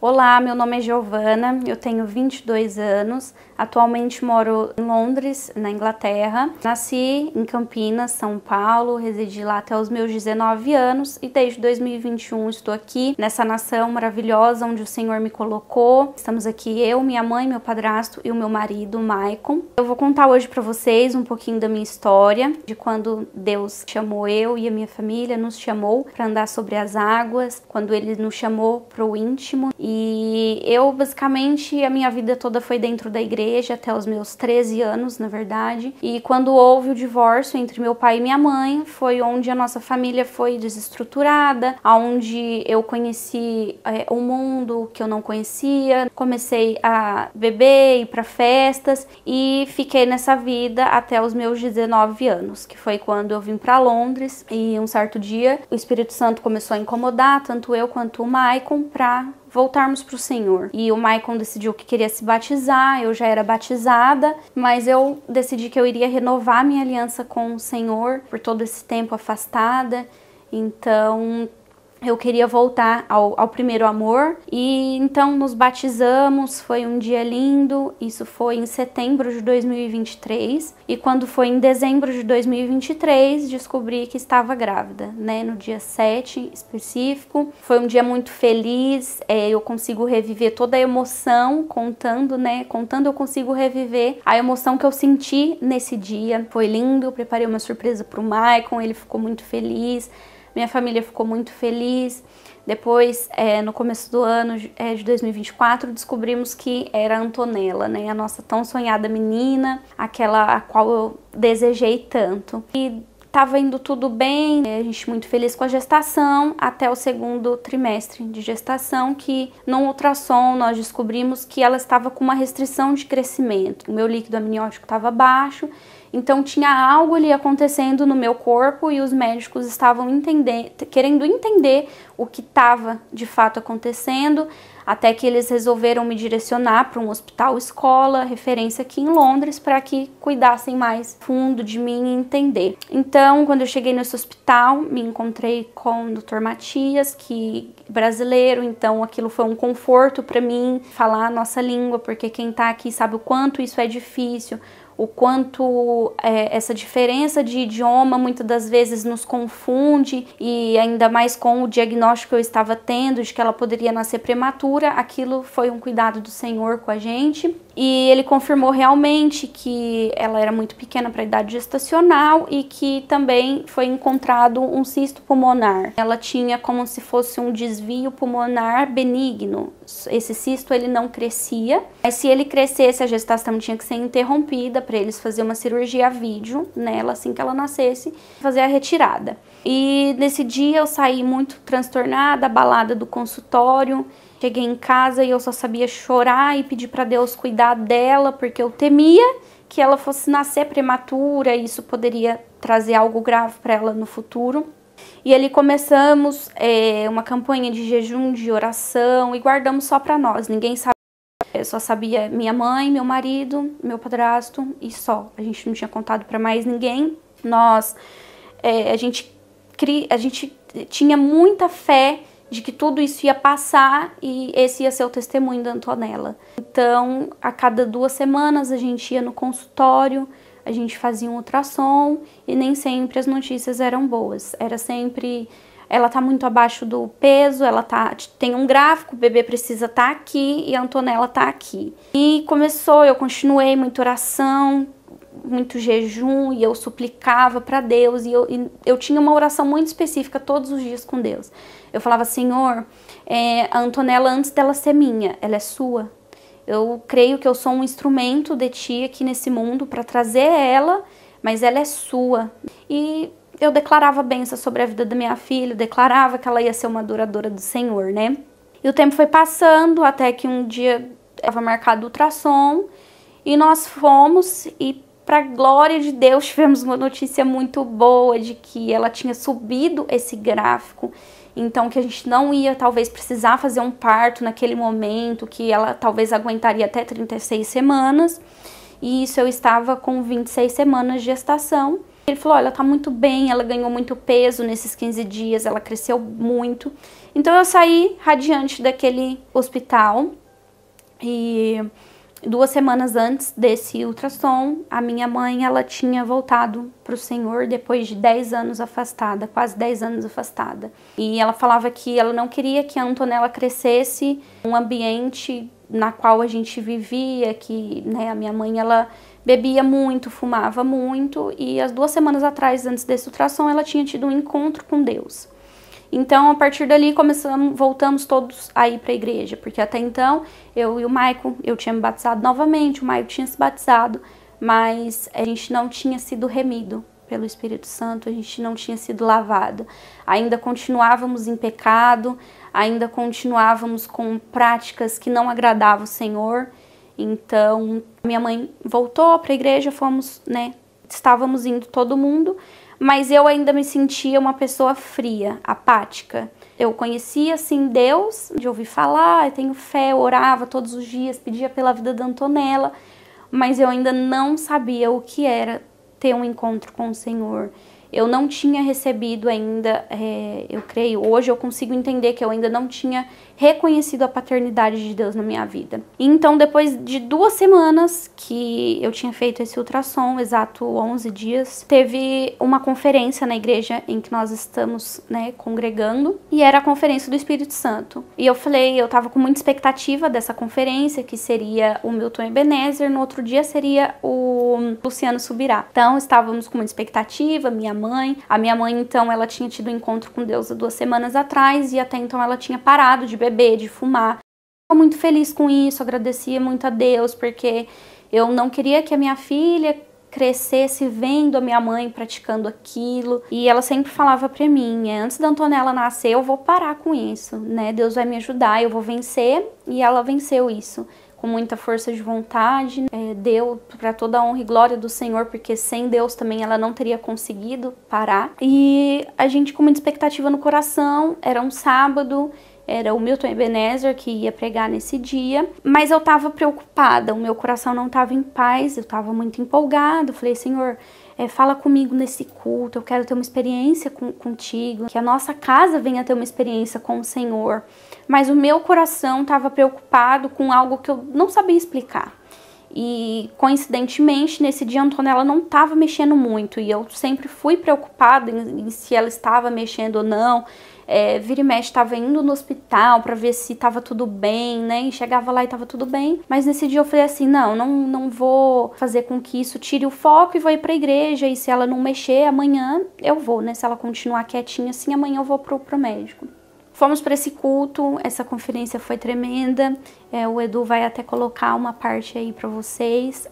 Olá, meu nome é Giovana, eu tenho 22 anos, atualmente moro em Londres, na Inglaterra. Nasci em Campinas, São Paulo, residi lá até os meus 19 anos e desde 2021 estou aqui nessa nação maravilhosa onde o Senhor me colocou. Estamos aqui eu, minha mãe, meu padrasto e o meu marido, Maicon. Eu vou contar hoje para vocês um pouquinho da minha história, de quando Deus chamou eu e a minha família, nos chamou para andar sobre as águas, quando Ele nos chamou para o íntimo. E eu, basicamente, a minha vida toda foi dentro da igreja, até os meus 13 anos, na verdade. E quando houve o divórcio entre meu pai e minha mãe, foi onde a nossa família foi desestruturada, onde eu conheci um mundo que eu não conhecia. Comecei a beber, ir para festas e fiquei nessa vida até os meus 19 anos, que foi quando eu vim para Londres. E um certo dia, o Espírito Santo começou a incomodar, tanto eu quanto o Maicon, para voltarmos para o Senhor. E o Maicon decidiu que queria se batizar, eu já era batizada, mas eu decidi que eu iria renovar minha aliança com o Senhor por todo esse tempo afastada. Então eu queria voltar ao primeiro amor e então nos batizamos, foi um dia lindo, isso foi em setembro de 2023 e quando foi em dezembro de 2023 descobri que estava grávida, né, no dia 7 específico. Foi um dia muito feliz, eu consigo reviver toda a emoção contando eu consigo reviver a emoção que eu senti nesse dia. Foi lindo, eu preparei uma surpresa para o Maicon, ele ficou muito feliz. Minha família ficou muito feliz. Depois, no começo do ano de 2024, descobrimos que era a Antonella, né? A nossa tão sonhada menina, aquela a qual eu desejei tanto. E tava indo tudo bem, a gente muito feliz com a gestação, até o segundo trimestre de gestação, que no ultrassom nós descobrimos que ela estava com uma restrição de crescimento. O meu líquido amniótico estava baixo, então tinha algo ali acontecendo no meu corpo e os médicos estavam querendo entender o que estava de fato acontecendo, até que eles resolveram me direcionar para um hospital escola, referência aqui em Londres, para que cuidassem mais fundo de mim e entender. Então, quando eu cheguei nesse hospital, me encontrei com o Dr. Matias, que é brasileiro, então aquilo foi um conforto para mim, falar a nossa língua, porque quem está aqui sabe o quanto isso é difícil, o quanto essa diferença de idioma muitas das vezes nos confunde, e ainda mais com o diagnóstico que eu estava tendo de que ela poderia nascer prematura, aquilo foi um cuidado do Senhor com a gente. E ele confirmou realmente que ela era muito pequena para a idade gestacional e que também foi encontrado um cisto pulmonar. Ela tinha como se fosse um desvio pulmonar benigno. Esse cisto ele não crescia, mas se ele crescesse a gestação tinha que ser interrompida para eles fazer uma cirurgia a vídeo nela assim que ela nascesse, fazer a retirada. E nesse dia eu saí muito transtornada, abalada do consultório. Cheguei em casa e eu só sabia chorar e pedir para Deus cuidar dela, porque eu temia que ela fosse nascer prematura e isso poderia trazer algo grave para ela no futuro. E ali começamos uma campanha de jejum, de oração, e guardamos só para nós, ninguém sabia. Eu só sabia minha mãe, meu marido, meu padrasto e só. A gente não tinha contado para mais ninguém. A gente tinha muita fé de que tudo isso ia passar e esse ia ser o testemunho da Antonella. Então, a cada 2 semanas a gente ia no consultório, a gente fazia um ultrassom e nem sempre as notícias eram boas. Era sempre, ela tá muito abaixo do peso, tem um gráfico, o bebê precisa estar aqui e a Antonella tá aqui. E eu continuei muita oração, muito jejum, e eu suplicava para Deus, e eu tinha uma oração muito específica todos os dias com Deus. Eu falava: Senhor, a Antonella, antes dela ser minha, ela é sua. Eu creio que eu sou um instrumento de ti aqui nesse mundo para trazer ela, mas ela é sua. E eu declarava bênção sobre a vida da minha filha, declarava que ela ia ser uma adoradora do Senhor, né? E o tempo foi passando, até que um dia estava marcado o ultrassom, e nós fomos, e para a glória de Deus tivemos uma notícia muito boa de que ela tinha subido esse gráfico, então que a gente não ia talvez precisar fazer um parto naquele momento, que ela talvez aguentaria até 36 semanas, e isso eu estava com 26 semanas de gestação. Ele falou: olha, ela tá muito bem, ela ganhou muito peso nesses 15 dias, ela cresceu muito. Então eu saí radiante daquele hospital e 2 semanas antes desse ultrassom, a minha mãe, ela tinha voltado para o Senhor depois de 10 anos afastada, quase 10 anos afastada. E ela falava que ela não queria que a Antonella crescesse num ambiente na qual a gente vivia, que, né, a minha mãe, ela bebia muito, fumava muito, e as 2 semanas atrás, antes desse ultrassom, ela tinha tido um encontro com Deus. Então, a partir dali, voltamos todos a ir para a igreja, porque até então, eu e o Maico, eu tinha me batizado novamente, o Maico tinha se batizado, mas a gente não tinha sido remido pelo Espírito Santo, a gente não tinha sido lavado. Ainda continuávamos em pecado, ainda continuávamos com práticas que não agradavam o Senhor. Então, minha mãe voltou para a igreja, fomos, né, estávamos indo todo mundo, mas eu ainda me sentia uma pessoa fria, apática. Eu conhecia, assim, Deus, de ouvir falar, eu tenho fé, eu orava todos os dias, pedia pela vida da Antonella, mas eu ainda não sabia o que era ter um encontro com o Senhor. Eu não tinha recebido ainda, eu creio, hoje eu consigo entender que eu ainda não tinha reconhecido a paternidade de Deus na minha vida. E então, depois de 2 semanas que eu tinha feito esse ultrassom, exato 11 dias, teve uma conferência na igreja em que nós estamos, né, congregando, e era a conferência do Espírito Santo. E eu falei, eu tava com muita expectativa dessa conferência, que seria o Milton Ebenezer, no outro dia seria o Luciano Subirá. Então, estávamos com muita expectativa, a minha mãe, então, ela tinha tido um encontro com Deus há 2 semanas atrás, e até então ela tinha parado de beber, de fumar. Eu muito feliz com isso, agradecia muito a Deus, porque eu não queria que a minha filha crescesse vendo a minha mãe praticando aquilo. E ela sempre falava pra mim, antes da Antonella nascer, eu vou parar com isso, né? Deus vai me ajudar, eu vou vencer. E ela venceu isso com muita força de vontade, deu para toda a honra e glória do Senhor, porque sem Deus também ela não teria conseguido parar. E a gente com muita expectativa no coração, era um sábado, era o Milton Ebenezer que ia pregar nesse dia, mas eu tava preocupada, o meu coração não tava em paz, eu tava muito empolgada, eu falei, Senhor, fala comigo nesse culto, eu quero ter uma experiência contigo, que a nossa casa venha ter uma experiência com o Senhor. Mas o meu coração estava preocupado com algo que eu não sabia explicar. E, coincidentemente, nesse dia a Antonella não estava mexendo muito, e eu sempre fui preocupada em se ela estava mexendo ou não. Vira e mexe, estava indo no hospital para ver se estava tudo bem, né? E chegava lá e estava tudo bem. Mas nesse dia eu falei assim, não vou fazer com que isso tire o foco e vou ir para a igreja. E se ela não mexer, amanhã eu vou, né? Se ela continuar quietinha assim, amanhã eu vou pro médico. Fomos para esse culto, essa conferência foi tremenda. O Edu vai até colocar uma parte aí para vocês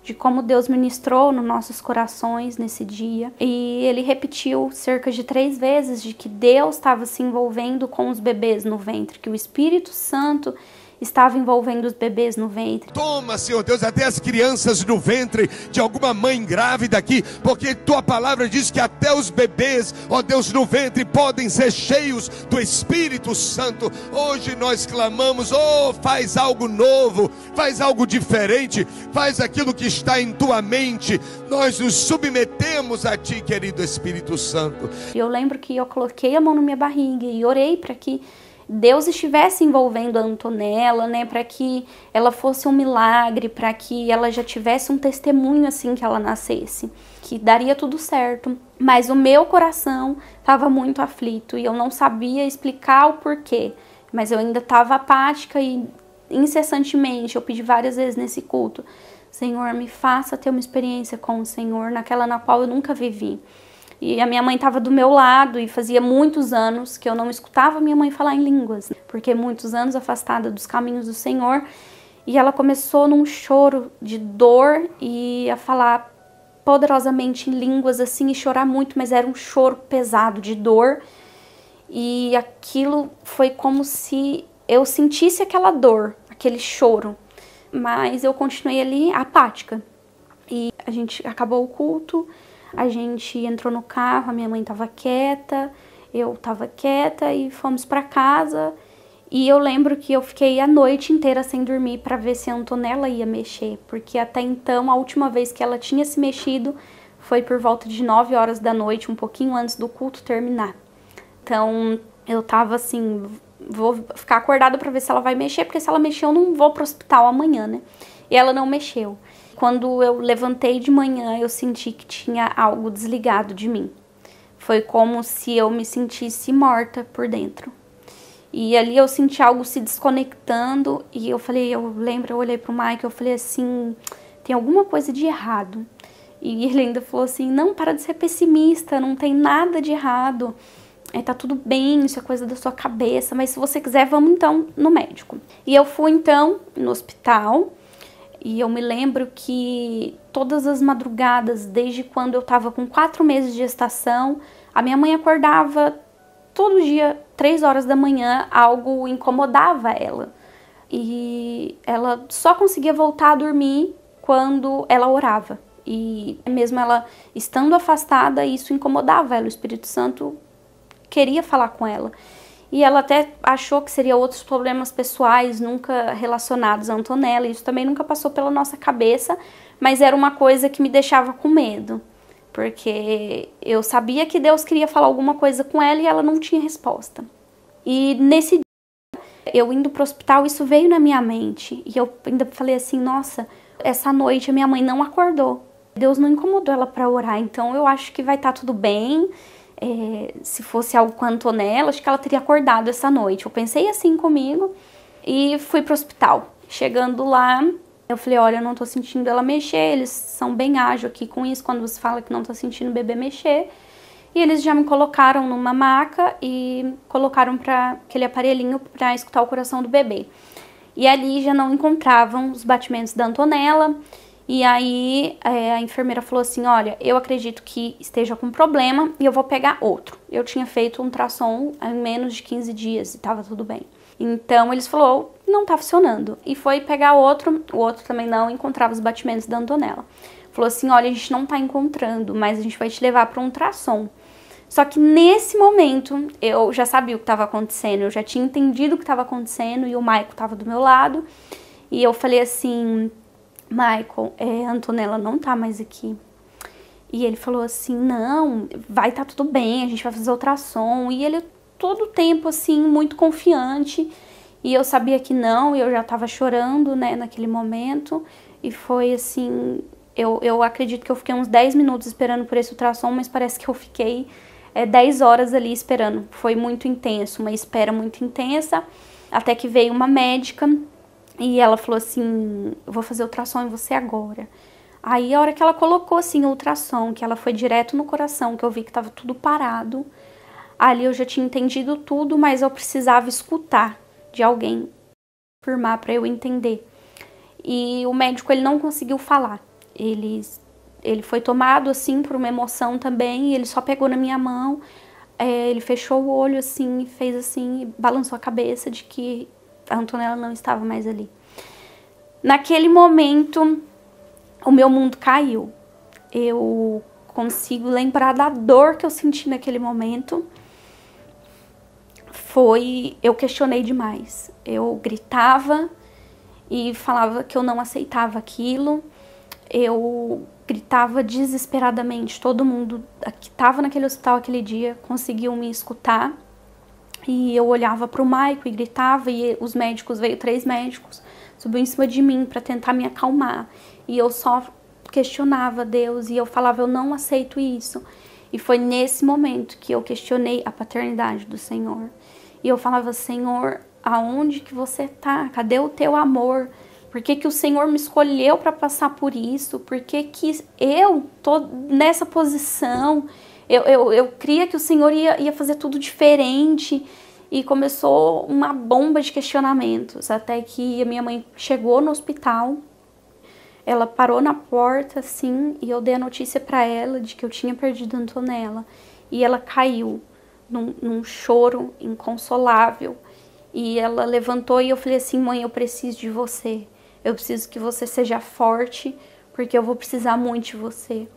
de como Deus ministrou nos nossos corações nesse dia. E ele repetiu cerca de 3 vezes de que Deus estava se envolvendo com os bebês no ventre, que o Espírito Santo estava envolvendo os bebês no ventre. Toma, Senhor Deus, até as crianças no ventre de alguma mãe grávida aqui, porque tua palavra diz que até os bebês, ó Deus, no ventre podem ser cheios do Espírito Santo. Hoje nós clamamos, faz algo novo, faz algo diferente, faz aquilo que está em tua mente. Nós nos submetemos a ti, querido Espírito Santo. Eu lembro que eu coloquei a mão na minha barriga e orei para que Deus estivesse envolvendo a Antonella, né, para que ela fosse um milagre, para que ela já tivesse um testemunho assim que ela nascesse, que daria tudo certo. Mas o meu coração estava muito aflito e eu não sabia explicar o porquê, mas eu ainda estava apática e incessantemente eu pedi várias vezes nesse culto, Senhor, me faça ter uma experiência com o Senhor, naquela na qual eu nunca vivi. E a minha mãe estava do meu lado e fazia muitos anos que eu não escutava minha mãe falar em línguas, porque muitos anos afastada dos caminhos do Senhor. E ela começou num choro de dor e a falar poderosamente em línguas assim e chorar muito, mas era um choro pesado de dor. E aquilo foi como se eu sentisse aquela dor, aquele choro, mas eu continuei ali apática. E a gente acabou o culto. A gente entrou no carro, a minha mãe estava quieta, eu estava quieta e fomos para casa. E eu lembro que eu fiquei a noite inteira sem dormir para ver se a Antonella ia mexer, porque até então a última vez que ela tinha se mexido foi por volta de 9 horas da noite, um pouquinho antes do culto terminar. Então Eu tava assim, vou ficar acordada pra ver se ela vai mexer, porque se ela mexer eu não vou pro hospital amanhã, né? E ela não mexeu. Quando eu levantei de manhã, eu senti que tinha algo desligado de mim. Foi como se eu me sentisse morta por dentro. E ali eu senti algo se desconectando e eu olhei pro Mike, eu falei assim, tem alguma coisa de errado. E ele ainda falou assim, não, para de ser pessimista, não tem nada de errado. Tá tudo bem, isso é coisa da sua cabeça, mas se você quiser, vamos então no médico. E eu fui então no hospital, e eu me lembro que todas as madrugadas, desde quando eu tava com 4 meses de gestação, a minha mãe acordava todo dia, 3 horas da manhã, algo incomodava ela. E ela só conseguia voltar a dormir quando ela orava. E mesmo ela estando afastada, isso incomodava ela, o Espírito Santo queria falar com ela. E ela até achou que seria outros problemas pessoais, nunca relacionados a Antonella. Isso também nunca passou pela nossa cabeça, mas era uma coisa que me deixava com medo. Porque eu sabia que Deus queria falar alguma coisa com ela e ela não tinha resposta. E nesse dia, eu indo pro hospital, isso veio na minha mente. E eu ainda falei assim, nossa, essa noite a minha mãe não acordou. Deus não incomodou ela para orar, então eu acho que vai estar tudo bem. Se fosse algo com a Antonella, acho que ela teria acordado essa noite. Eu pensei assim comigo e fui pro hospital. Chegando lá, eu falei, olha, eu não tô sentindo ela mexer, eles são bem ágeis aqui com isso, quando você fala que não tá sentindo o bebê mexer. E eles já me colocaram numa maca e colocaram aquele aparelhinho para escutar o coração do bebê. E ali já não encontravam os batimentos da Antonella. E aí a enfermeira falou assim, olha, eu acredito que esteja com problema e eu vou pegar outro. Eu tinha feito um ultrassom em menos de 15 dias e tava tudo bem. Então eles falaram, não tá funcionando. E foi pegar outro, o outro também não encontrava os batimentos da Antonella. Falou assim, olha, a gente não tá encontrando, mas a gente vai te levar para um ultrassom. Só que nesse momento eu já sabia o que estava acontecendo, eu já tinha entendido o que estava acontecendo e o Michael estava do meu lado. E eu falei assim, Michael, a Antonella não tá mais aqui. E ele falou assim, não, vai tá tudo bem, a gente vai fazer ultrassom. E ele todo o tempo assim, muito confiante. E eu sabia que não, e eu já tava chorando, né, naquele momento. E foi assim, eu acredito que eu fiquei uns 10 minutos esperando por esse ultrassom, mas parece que eu fiquei 10 horas ali esperando. Foi muito intenso, uma espera muito intensa, até que veio uma médica e ela falou assim, eu vou fazer ultrassom em você agora. Aí a hora que ela colocou assim o ultrassom, que ela foi direto no coração, que eu vi que tava tudo parado, ali eu já tinha entendido tudo, mas eu precisava escutar de alguém, afirmar para eu entender. E o médico, ele não conseguiu falar. Ele foi tomado assim por uma emoção também, e ele só pegou na minha mão, ele fechou o olho assim, fez assim, e balançou a cabeça de que a Antonella não estava mais ali. Naquele momento, o meu mundo caiu. Eu consigo lembrar da dor que eu senti naquele momento. Eu questionei demais. Eu gritava e falava que eu não aceitava aquilo. Eu gritava desesperadamente. Todo mundo que estava naquele hospital aquele dia conseguiu me escutar. E eu olhava para o Michael e gritava, e os médicos, veio 3 médicos, subiu em cima de mim para tentar me acalmar. E eu só questionava Deus e eu falava, eu não aceito isso. E foi nesse momento que eu questionei a paternidade do Senhor. E eu falava, Senhor, aonde que você tá? Cadê o teu amor? Por que que o Senhor me escolheu para passar por isso? Por que que eu tô nessa posição? Eu cria que o Senhor ia fazer tudo diferente. E começou uma bomba de questionamentos. Até que a minha mãe chegou no hospital. Ela parou na porta, assim, e eu dei a notícia para ela de que eu tinha perdido a Antonella. E ela caiu num choro inconsolável. E ela levantou e eu falei assim, mãe, eu preciso de você. Eu preciso que você seja forte, porque eu vou precisar muito de você.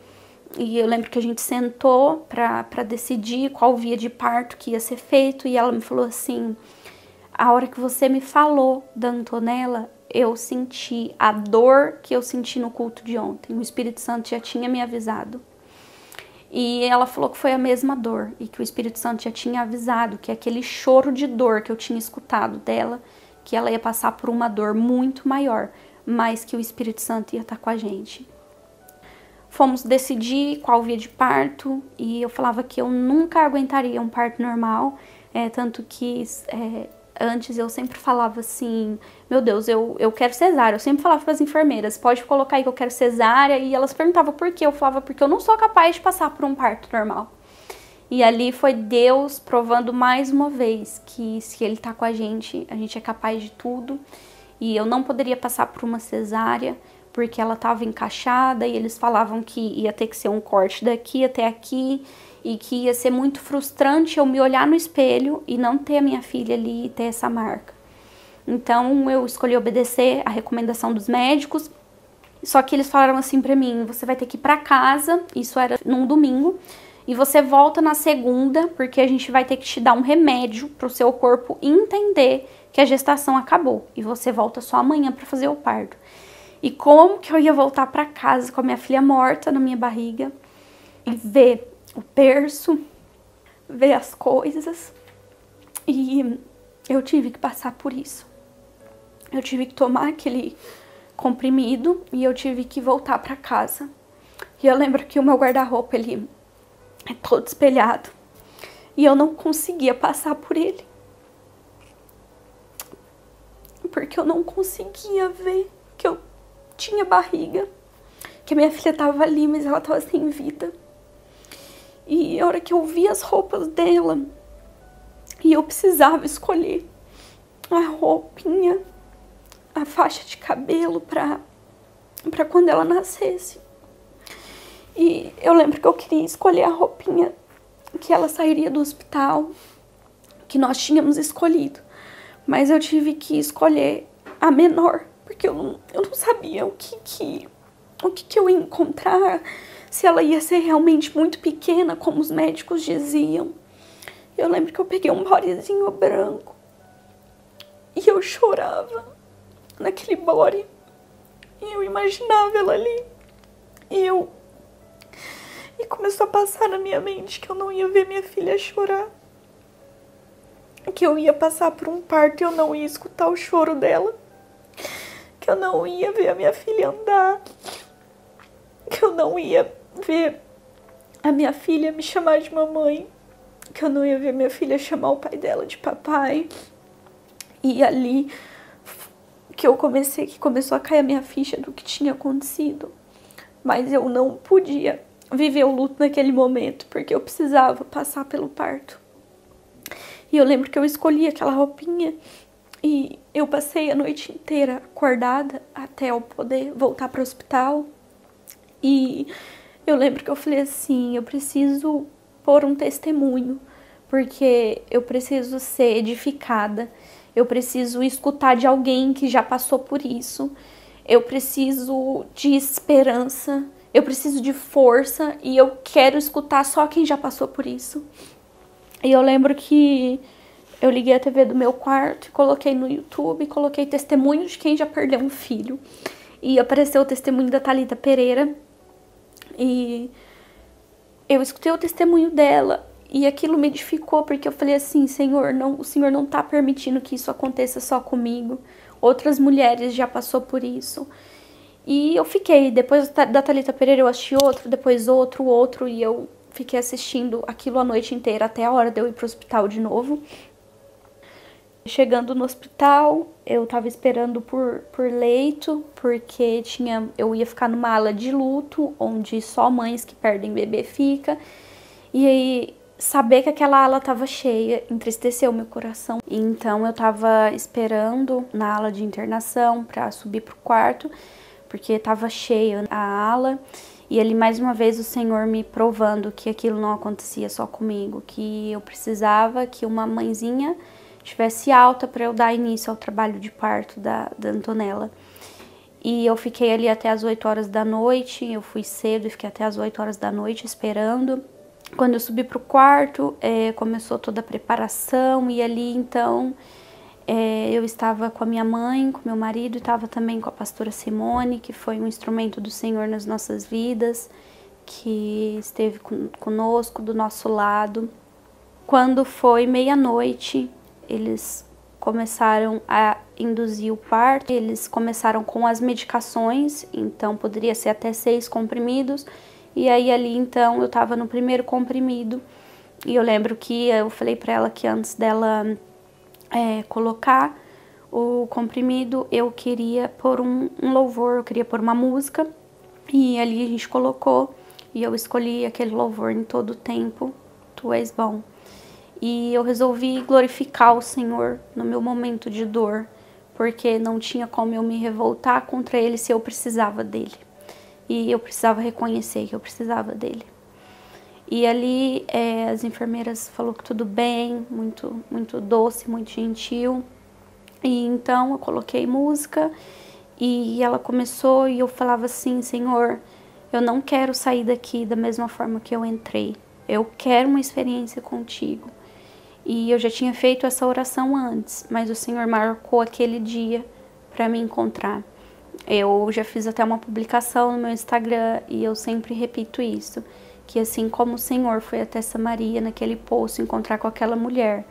E eu lembro que a gente sentou para decidir qual via de parto que ia ser feito. E ela me falou assim, a hora que você me falou da Antonella, eu senti a dor que eu senti no culto de ontem. O Espírito Santo já tinha me avisado. E ela falou que foi a mesma dor e que o Espírito Santo já tinha avisado que aquele choro de dor que eu tinha escutado dela, que ela ia passar por uma dor muito maior, mas que o Espírito Santo ia estar com a gente. Fomos decidir qual via de parto e eu falava que eu nunca aguentaria um parto normal, tanto que antes eu sempre falava assim, meu Deus, eu quero cesárea. Eu sempre falava para as enfermeiras, pode colocar aí que eu quero cesárea, e elas perguntavam por quê. Eu falava, porque eu não sou capaz de passar por um parto normal. E ali foi Deus provando mais uma vez que se Ele tá com a gente é capaz de tudo. E eu não poderia passar por uma cesárea, porque ela estava encaixada, e eles falavam que ia ter que ser um corte daqui até aqui, e que ia ser muito frustrante eu me olhar no espelho e não ter a minha filha ali e ter essa marca. Então eu escolhi obedecer a recomendação dos médicos, só que eles falaram assim pra mim, você vai ter que ir pra casa, isso era num domingo, e você volta na segunda, porque a gente vai ter que te dar um remédio pro seu corpo entender que a gestação acabou, e você volta só amanhã pra fazer o parto. E como que eu ia voltar pra casa com a minha filha morta na minha barriga e ver o berço, ver as coisas, e eu tive que passar por isso. Eu tive que tomar aquele comprimido e eu tive que voltar para casa. E eu lembro que o meu guarda-roupa, ele é todo espelhado e eu não conseguia passar por ele, porque eu não conseguia ver que eu tinha barriga, que a minha filha tava ali, mas ela tava sem vida. E a hora que eu vi as roupas dela, e eu precisava escolher a roupinha, a faixa de cabelo pra quando ela nascesse. E eu lembro que eu queria escolher a roupinha que ela sairia do hospital, que nós tínhamos escolhido. Mas eu tive que escolher a menor, porque eu não sabia o que eu ia encontrar, se ela ia ser realmente muito pequena, como os médicos diziam. Eu lembro que eu peguei um bodyzinho branco e eu chorava naquele body. E eu imaginava ela ali. E começou a passar na minha mente que eu não ia ver minha filha chorar. Que eu ia passar por um parto e eu não ia escutar o choro dela. Que eu não ia ver a minha filha andar. Que eu não ia ver a minha filha me chamar de mamãe. Que eu não ia ver minha filha chamar o pai dela de papai. E ali que começou a cair a minha ficha do que tinha acontecido. Mas eu não podia viver o luto naquele momento, porque eu precisava passar pelo parto. E eu lembro que eu escolhi aquela roupinha e eu passei a noite inteira acordada até eu poder voltar para o hospital. E eu lembro que eu falei assim, eu preciso pôr um testemunho, porque eu preciso ser edificada, eu preciso escutar de alguém que já passou por isso, eu preciso de esperança, eu preciso de força e eu quero escutar só quem já passou por isso. E eu lembro que eu liguei a TV do meu quarto e coloquei no YouTube, coloquei testemunho de quem já perdeu um filho. E apareceu o testemunho da Thalita Pereira. E eu escutei o testemunho dela e aquilo me edificou, porque eu falei assim, Senhor, o Senhor não está permitindo que isso aconteça só comigo. Outras mulheres já passou por isso. E eu fiquei, depois da Thalita Pereira eu assisti outro, depois outro, e eu fiquei assistindo aquilo a noite inteira, até a hora de eu ir pro hospital de novo. Chegando no hospital, eu tava esperando por leito, porque eu ia ficar numa ala de luto, onde só mães que perdem bebê fica. E aí, saber que aquela ala tava cheia entristeceu meu coração. Então eu tava esperando na ala de internação pra subir pro quarto, porque tava cheia a ala. E ali, mais uma vez, o Senhor me provando que aquilo não acontecia só comigo, que eu precisava que uma mãezinha estivesse alta para eu dar início ao trabalho de parto da Antonella. E eu fiquei ali até as 8 horas da noite, eu fui cedo e fiquei até as 8 horas da noite esperando. Quando eu subi pro quarto, começou toda a preparação, e ali então eu estava com a minha mãe, com meu marido, e estava também com a pastora Simone, que foi um instrumento do Senhor nas nossas vidas. que esteve conosco, do nosso lado. Quando foi meia-noite, eles começaram a induzir o parto. Eles começaram com as medicações, então poderia ser até 6 comprimidos. E aí ali então eu tava no primeiro comprimido. E eu lembro que eu falei pra ela que antes dela colocar o comprimido, eu queria pôr um louvor, eu queria pôr uma música. E ali a gente colocou, e eu escolhi aquele louvor: em todo tempo, tu és bom. E eu resolvi glorificar o Senhor no meu momento de dor, porque não tinha como eu me revoltar contra Ele se eu precisava dele. E eu precisava reconhecer que eu precisava dele. E ali as enfermeiras falaram que tudo bem, muito doce, muito gentil. E então eu coloquei música e ela começou, e eu falava assim: Senhor, eu não quero sair daqui da mesma forma que eu entrei. Eu quero uma experiência contigo. E eu já tinha feito essa oração antes, mas o Senhor marcou aquele dia para me encontrar. Eu já fiz até uma publicação no meu Instagram e eu sempre repito isso, que assim como o Senhor foi até Samaria, naquele poço, encontrar com aquela mulher,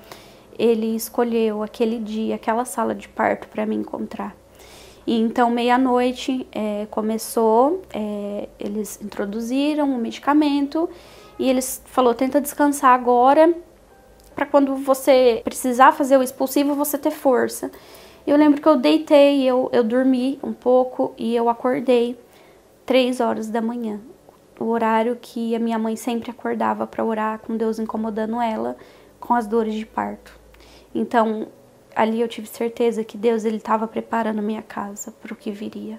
Ele escolheu aquele dia, aquela sala de parto para me encontrar. E então, meia-noite começou, eles introduziram o medicamento e eles falaram: tenta descansar agora, para quando você precisar fazer o expulsivo, você ter força. Eu lembro que eu deitei, eu dormi um pouco e eu acordei 3 horas da manhã. O horário que a minha mãe sempre acordava para orar, com Deus incomodando ela com as dores de parto. Então, ali eu tive certeza que Deus estava preparando a minha casa para o que viria.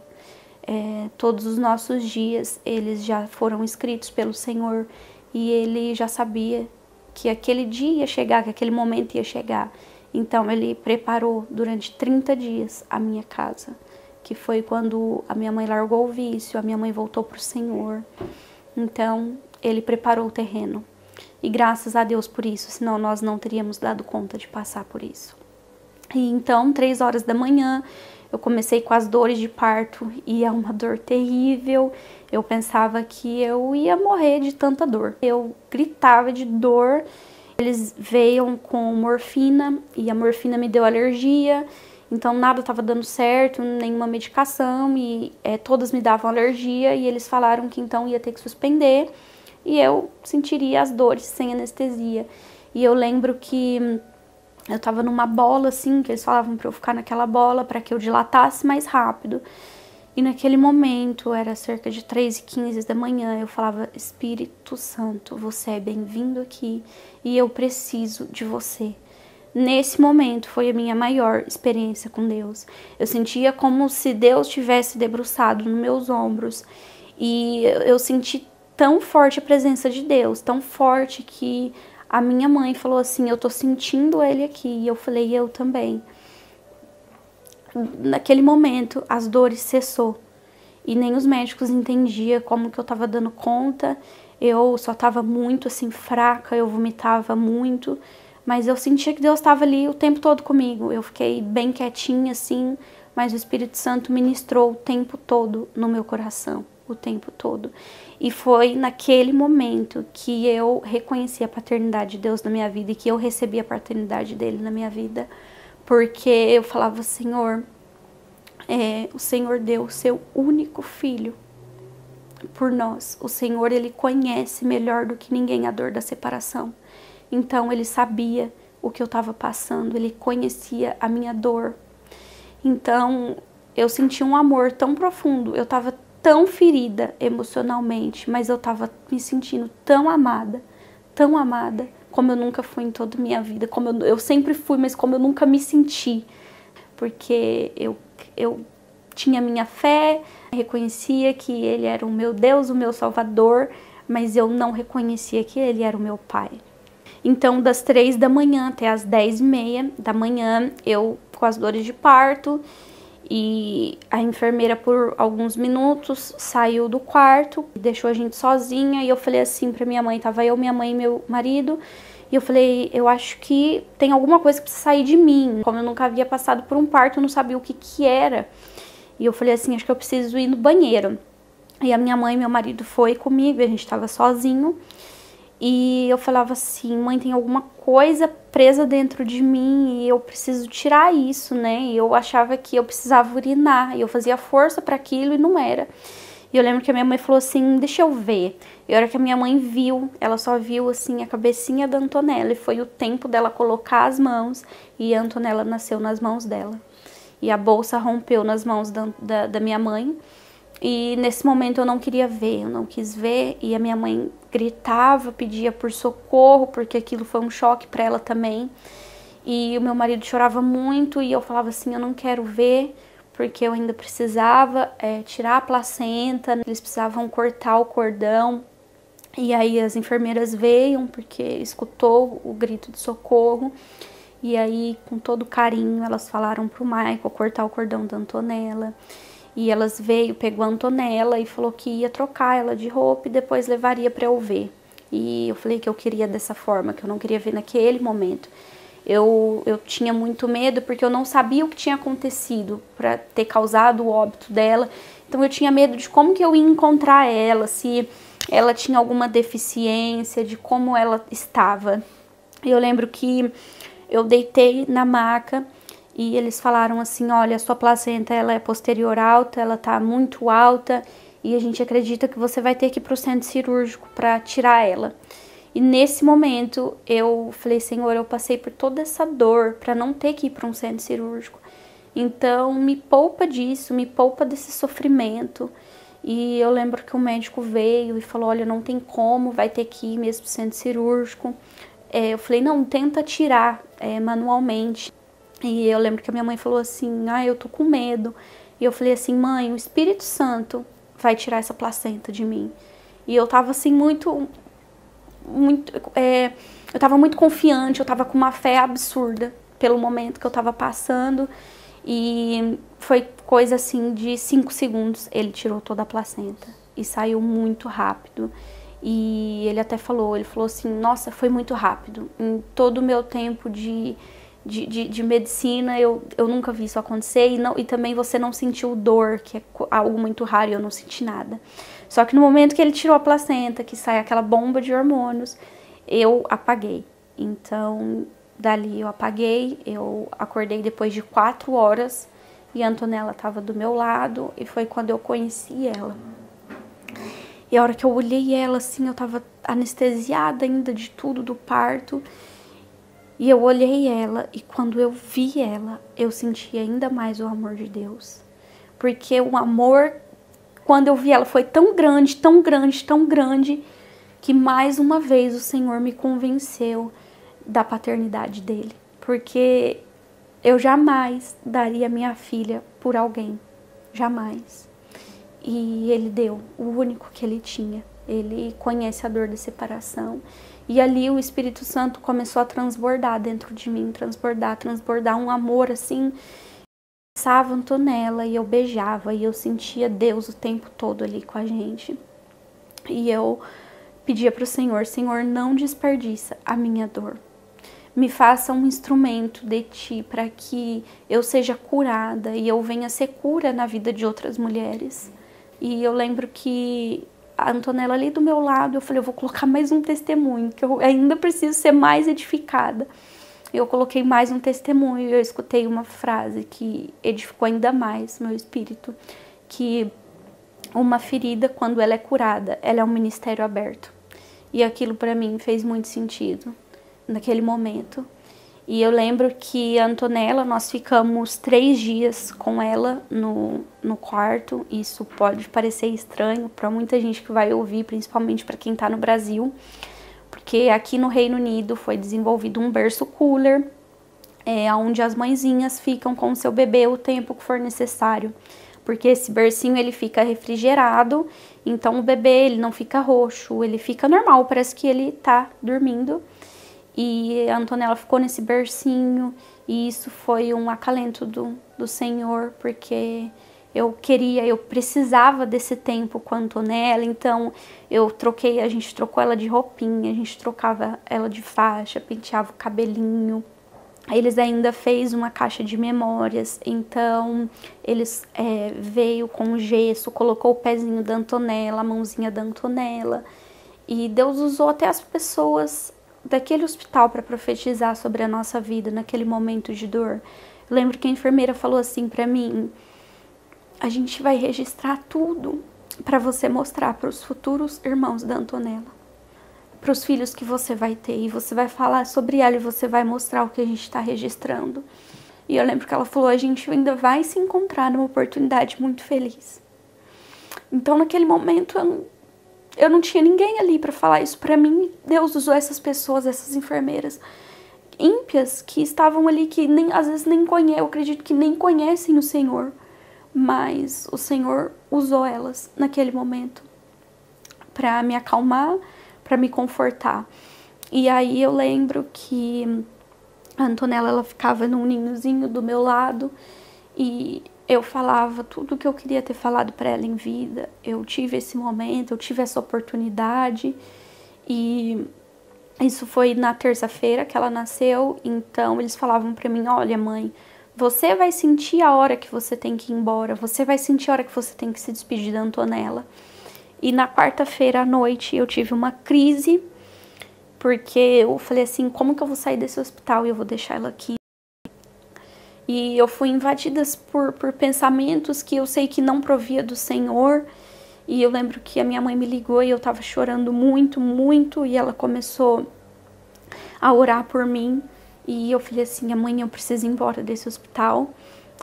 Todos os nossos dias, eles já foram escritos pelo Senhor e Ele já sabia que aquele dia ia chegar, que aquele momento ia chegar. Então, Ele preparou durante 30 dias a minha casa, que foi quando a minha mãe largou o vício, a minha mãe voltou para o Senhor. Então, Ele preparou o terreno. E graças a Deus por isso, senão nós não teríamos dado conta de passar por isso. E então, 3 horas da manhã, eu comecei com as dores de parto e é uma dor terrível. Eu pensava que eu ia morrer de tanta dor. Eu gritava de dor. Eles veio com morfina e a morfina me deu alergia. Então nada estava dando certo, nenhuma medicação e todas me davam alergia. E eles falaram que então ia ter que suspender e eu sentiria as dores sem anestesia. E eu lembro que eu tava numa bola assim, que eles falavam para eu ficar naquela bola para que eu dilatasse mais rápido. E naquele momento, era cerca de 3h15 da manhã, eu falava: Espírito Santo, você é bem-vindo aqui e eu preciso de você. Nesse momento foi a minha maior experiência com Deus. Eu sentia como se Deus tivesse debruçado nos meus ombros e eu senti tão forte a presença de Deus, tão forte que a minha mãe falou assim: eu tô sentindo Ele aqui. E eu falei: eu também. Naquele momento, as dores cessou. E nem os médicos entendiam como que eu tava dando conta. Eu só tava muito assim fraca, eu vomitava muito. Mas eu sentia que Deus estava ali o tempo todo comigo. Eu fiquei bem quietinha assim, mas o Espírito Santo ministrou o tempo todo no meu coração. O tempo todo. E foi naquele momento que eu reconheci a paternidade de Deus na minha vida e que eu recebi a paternidade dele na minha vida, porque eu falava: Senhor, o Senhor deu o seu único filho por nós. O Senhor, Ele conhece melhor do que ninguém a dor da separação. Então Ele sabia o que eu estava passando, Ele conhecia a minha dor. Então eu senti um amor tão profundo, eu estava tão ferida emocionalmente, mas eu tava me sentindo tão amada, como eu nunca fui em toda a minha vida, como eu sempre fui, mas como eu nunca me senti, porque eu tinha minha fé, reconhecia que Ele era o meu Deus, o meu Salvador, mas eu não reconhecia que Ele era o meu Pai. Então, das 3 da manhã até as 10h30 da manhã, eu com as dores de parto, e a enfermeira por alguns minutos saiu do quarto, deixou a gente sozinha e eu falei assim pra minha mãe, tava eu, minha mãe e meu marido, e eu falei: eu acho que tem alguma coisa que precisa sair de mim. Como eu nunca havia passado por um parto, eu não sabia o que era. E eu falei assim: acho que eu preciso ir no banheiro. E a minha mãe e meu marido foi comigo, a gente estava sozinho. E eu falava assim, mãe, tem alguma coisa presa dentro de mim e eu preciso tirar isso, né? E eu achava que eu precisava urinar, e eu fazia força para aquilo e não era. E eu lembro que a minha mãe falou assim, deixa eu ver. E a hora que a minha mãe viu, ela só viu assim a cabecinha da Antonella, e foi o tempo dela colocar as mãos, e a Antonella nasceu nas mãos dela. E a bolsa rompeu nas mãos da minha mãe. E nesse momento eu não queria ver, eu não quis ver, e a minha mãe gritava, pedia por socorro, porque aquilo foi um choque para ela também. E o meu marido chorava muito e eu falava assim, eu não quero ver, porque eu ainda precisava tirar a placenta, eles precisavam cortar o cordão. E aí as enfermeiras veio, porque escutou o grito de socorro. E aí, com todo carinho, elas falaram pro Michael cortar o cordão da Antonella. E elas veio, pegou a Antonella e falou que ia trocar ela de roupa e depois levaria para eu ver. E eu falei que eu queria dessa forma, que eu não queria ver naquele momento. Eu tinha muito medo porque eu não sabia o que tinha acontecido para ter causado o óbito dela. Então eu tinha medo de como que eu ia encontrar ela, se ela tinha alguma deficiência, de como ela estava. Eu lembro que eu deitei na maca e eles falaram assim, olha, a sua placenta ela é posterior alta, ela tá muito alta e a gente acredita que você vai ter que ir pro centro cirúrgico para tirar ela. E nesse momento eu falei, Senhor, eu passei por toda essa dor para não ter que ir para um centro cirúrgico. Então me poupa disso, me poupa desse sofrimento. E eu lembro que o médico veio e falou, olha, não tem como, vai ter que ir mesmo pro centro cirúrgico. Eu falei, não, tenta tirar manualmente. E eu lembro que a minha mãe falou assim, eu tô com medo. E eu falei assim, mãe, o Espírito Santo vai tirar essa placenta de mim. E eu tava assim eu tava muito confiante, eu tava com uma fé absurda pelo momento que eu tava passando. E foi coisa assim de 5 segundos, ele tirou toda a placenta. E saiu muito rápido. E ele até falou, assim, nossa, foi muito rápido. Em todo o meu tempo de medicina, eu nunca vi isso acontecer. E também você não sentiu dor, que é algo muito raro, e eu não senti nada. Só que no momento que ele tirou a placenta, que sai aquela bomba de hormônios, eu apaguei. Então, dali eu apaguei, eu acordei depois de 4 horas e a Antonella estava do meu lado e foi quando eu conheci ela. E a hora que eu olhei ela, assim, eu tava anestesiada ainda de tudo, do parto. E eu olhei ela e quando eu vi ela, eu senti ainda mais o amor de Deus. Porque o amor, quando eu vi ela, foi tão grande, tão grande, tão grande, que mais uma vez o Senhor me convenceu da paternidade dele. Porque eu jamais daria minha filha por alguém. Jamais. E ele deu o único que ele tinha. Ele conhece a dor da separação. E ali o Espírito Santo começou a transbordar dentro de mim, transbordar um amor assim. Pensava Antonella e eu beijava e eu sentia Deus o tempo todo ali com a gente. E eu pedia para o Senhor, Senhor, não desperdiça a minha dor. Me faça um instrumento de Ti para que eu seja curada e eu venha ser cura na vida de outras mulheres. E eu lembro que a Antonella ali do meu lado, eu falei, eu vou colocar mais um testemunho, que eu ainda preciso ser mais edificada. Eu coloquei mais um testemunho e eu escutei uma frase que edificou ainda mais meu espírito, que uma ferida, quando ela é curada, ela é um ministério aberto. E aquilo para mim fez muito sentido naquele momento. E eu lembro que a Antonella, nós ficamos 3 dias com ela no quarto. Isso pode parecer estranho para muita gente que vai ouvir, principalmente para quem está no Brasil. Porque aqui no Reino Unido foi desenvolvido um berço cooler, onde as mãezinhas ficam com o seu bebê o tempo que for necessário. Porque esse bercinho ele fica refrigerado, então o bebê ele não fica roxo, ele fica normal, parece que ele tá dormindo. E a Antonella ficou nesse bercinho e isso foi um acalento do Senhor, porque eu precisava desse tempo com a Antonella, então a gente trocou ela de roupinha, a gente trocava ela de faixa, penteava o cabelinho, eles ainda fez uma caixa de memórias, então eles veio com gesso, colocou o pezinho da Antonella, a mãozinha da Antonella, e Deus usou até as pessoas daquele hospital para profetizar sobre a nossa vida naquele momento de dor. Eu lembro que a enfermeira falou assim para mim: a gente vai registrar tudo para você mostrar para os futuros irmãos da Antonella, para os filhos que você vai ter, e você vai falar sobre ela e você vai mostrar o que a gente está registrando. E eu lembro que ela falou: a gente ainda vai se encontrar numa oportunidade muito feliz. Então naquele momento eu não tinha ninguém ali para falar isso para mim. Deus usou essas pessoas, essas enfermeiras ímpias que estavam ali, que nem, às vezes nem conhecem, eu acredito que nem conhecem o Senhor, mas o Senhor usou elas naquele momento para me acalmar, para me confortar. E aí eu lembro que a Antonella, ela ficava num ninhozinho do meu lado e eu falava tudo o que eu queria ter falado para ela em vida. Eu tive esse momento, eu tive essa oportunidade, e isso foi na terça-feira que ela nasceu. Então eles falavam para mim: olha, mãe, você vai sentir a hora que você tem que ir embora, você vai sentir a hora que você tem que se despedir da Antonella. E na quarta-feira à noite eu tive uma crise, porque eu falei assim: como que eu vou sair desse hospital e eu vou deixar ela aqui? E eu fui invadida por pensamentos que eu sei que não provia do Senhor. E eu lembro que a minha mãe me ligou e eu tava chorando muito, muito, e ela começou a orar por mim. E eu falei assim: mãe, eu preciso ir embora desse hospital,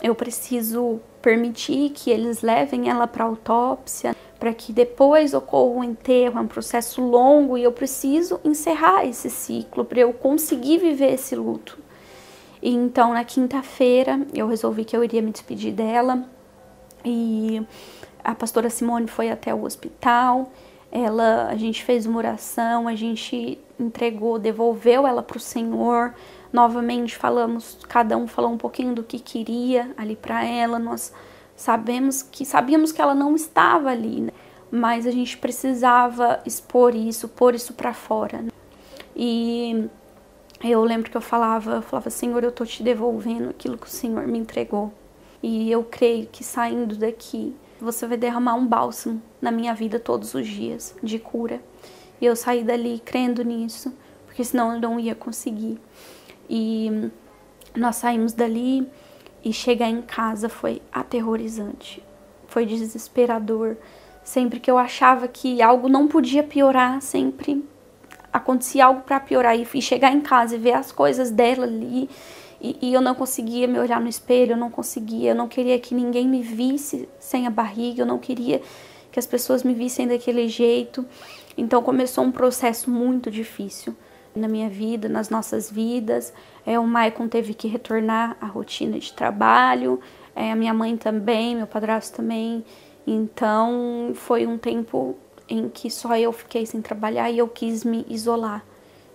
eu preciso permitir que eles levem ela para autópsia, para que depois ocorra um enterro, é um processo longo, e eu preciso encerrar esse ciclo para eu conseguir viver esse luto. E então na quinta-feira eu resolvi que eu iria me despedir dela, e a pastora Simone foi até o hospital. A gente fez uma oração, a gente entregou, devolveu ela para o Senhor. Novamente falamos, cada um falou um pouquinho do que queria ali para ela. Nós sabíamos que ela não estava ali, né? Mas a gente precisava expor isso, pôr isso para fora, né? E eu lembro que eu falava: Senhor, eu tô te devolvendo aquilo que o Senhor me entregou. E eu creio que saindo daqui, você vai derramar um bálsamo na minha vida todos os dias, de cura. E eu saí dali crendo nisso, porque senão eu não ia conseguir. E nós saímos dali, e chegar em casa foi aterrorizante, foi desesperador. Sempre que eu achava que algo não podia piorar, sempre acontecia algo para piorar. E chegar em casa e ver as coisas dela ali, e eu não conseguia me olhar no espelho, eu não queria que ninguém me visse sem a barriga, eu não queria que as pessoas me vissem daquele jeito. Então começou um processo muito difícil na minha vida, nas nossas vidas. O Maicon teve que retornar à rotina de trabalho, a minha mãe também, meu padrasto também. Então foi um tempo em que só eu fiquei sem trabalhar, e eu quis me isolar.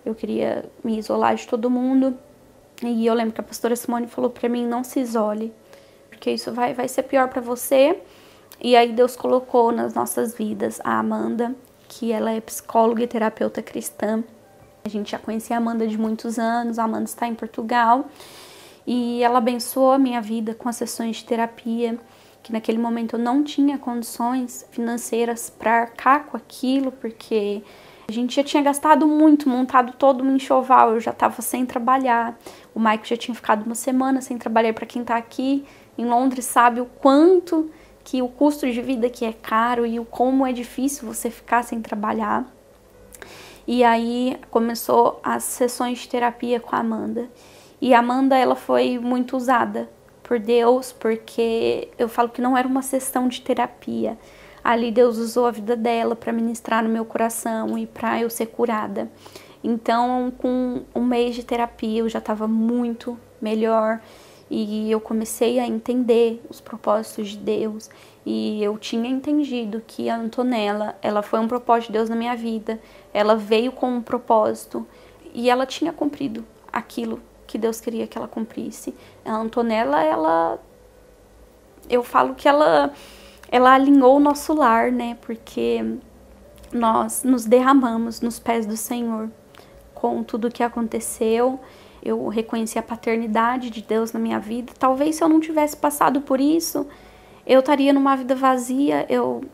Eu queria me isolar de todo mundo. E eu lembro que a pastora Simone falou para mim: não se isole, porque isso vai ser pior para você. E aí Deus colocou nas nossas vidas a Amanda, que ela é psicóloga e terapeuta cristã. A gente já conhecia a Amanda de muitos anos. A Amanda está em Portugal, e ela abençoou a minha vida com as sessões de terapia, que naquele momento eu não tinha condições financeiras para arcar com aquilo, porque a gente já tinha gastado muito, montado todo um enxoval, eu já estava sem trabalhar. O Maico já tinha ficado uma semana sem trabalhar. Para quem está aqui em Londres sabe o quanto que o custo de vida aqui é caro e o como é difícil você ficar sem trabalhar. E aí começou as sessões de terapia com a Amanda. E a Amanda, ela foi muito usada por Deus, porque eu falo que não era uma sessão de terapia. Ali Deus usou a vida dela para ministrar no meu coração e para eu ser curada. Então, com um mês de terapia, eu já estava muito melhor, e eu comecei a entender os propósitos de Deus. E eu tinha entendido que a Antonella, ela foi um propósito de Deus na minha vida. Ela veio com um propósito e ela tinha cumprido aquilo que Deus queria que ela cumprisse. A Antonella, eu falo que ela alinhou o nosso lar, né? Porque nós nos derramamos nos pés do Senhor com tudo que aconteceu. eu reconheci a paternidade de Deus na minha vida. Talvez se eu não tivesse passado por isso, eu estaria numa vida vazia,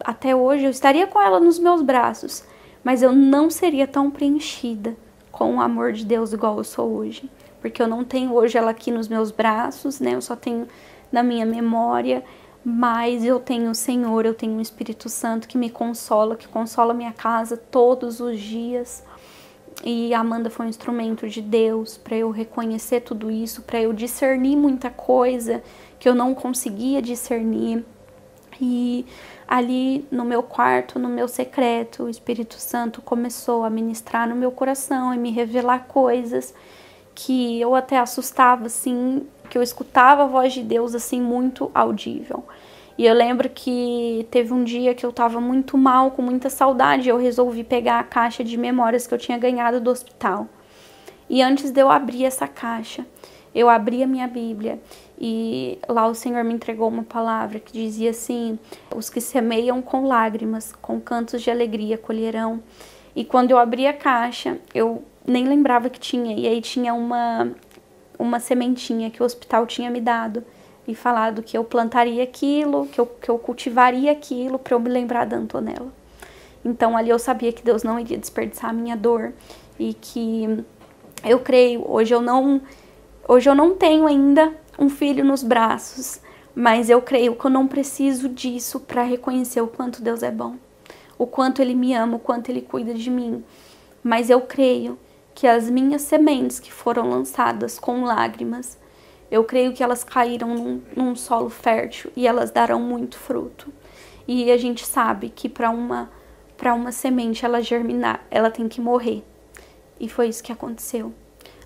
até hoje eu estaria com ela nos meus braços, mas eu não seria tão preenchida com o amor de Deus igual eu sou hoje, porque eu não tenho hoje ela aqui nos meus braços, né? Eu só tenho na minha memória, mas eu tenho o Senhor, eu tenho o Espírito Santo que me consola, que consola minha casa todos os dias. E a Amanda foi um instrumento de Deus para eu reconhecer tudo isso, para eu discernir muita coisa que eu não conseguia discernir. E ali no meu quarto, no meu secreto, o Espírito Santo começou a ministrar no meu coração e me revelar coisas que eu até assustava, assim, que eu escutava a voz de Deus, assim, muito audível. E eu lembro que teve um dia que eu tava muito mal, com muita saudade, eu resolvi pegar a caixa de memórias que eu tinha ganhado do hospital. E antes de eu abrir essa caixa, eu abri a minha Bíblia e lá o Senhor me entregou uma palavra que dizia assim: os que semeiam com lágrimas, com cantos de alegria colherão. E quando eu abri a caixa, eu nem lembrava que tinha, e aí tinha uma sementinha que o hospital tinha me dado e falado que eu plantaria aquilo, que eu cultivaria aquilo para eu me lembrar da Antonella. Então ali eu sabia que Deus não iria desperdiçar a minha dor e que eu creio, hoje eu não tenho ainda um filho nos braços, mas eu creio que eu não preciso disso para reconhecer o quanto Deus é bom, o quanto Ele me ama, o quanto Ele cuida de mim. Mas eu creio que as minhas sementes que foram lançadas com lágrimas, eu creio que elas caíram num solo fértil e elas darão muito fruto. E a gente sabe que para uma semente ela germinar, ela tem que morrer. E foi isso que aconteceu.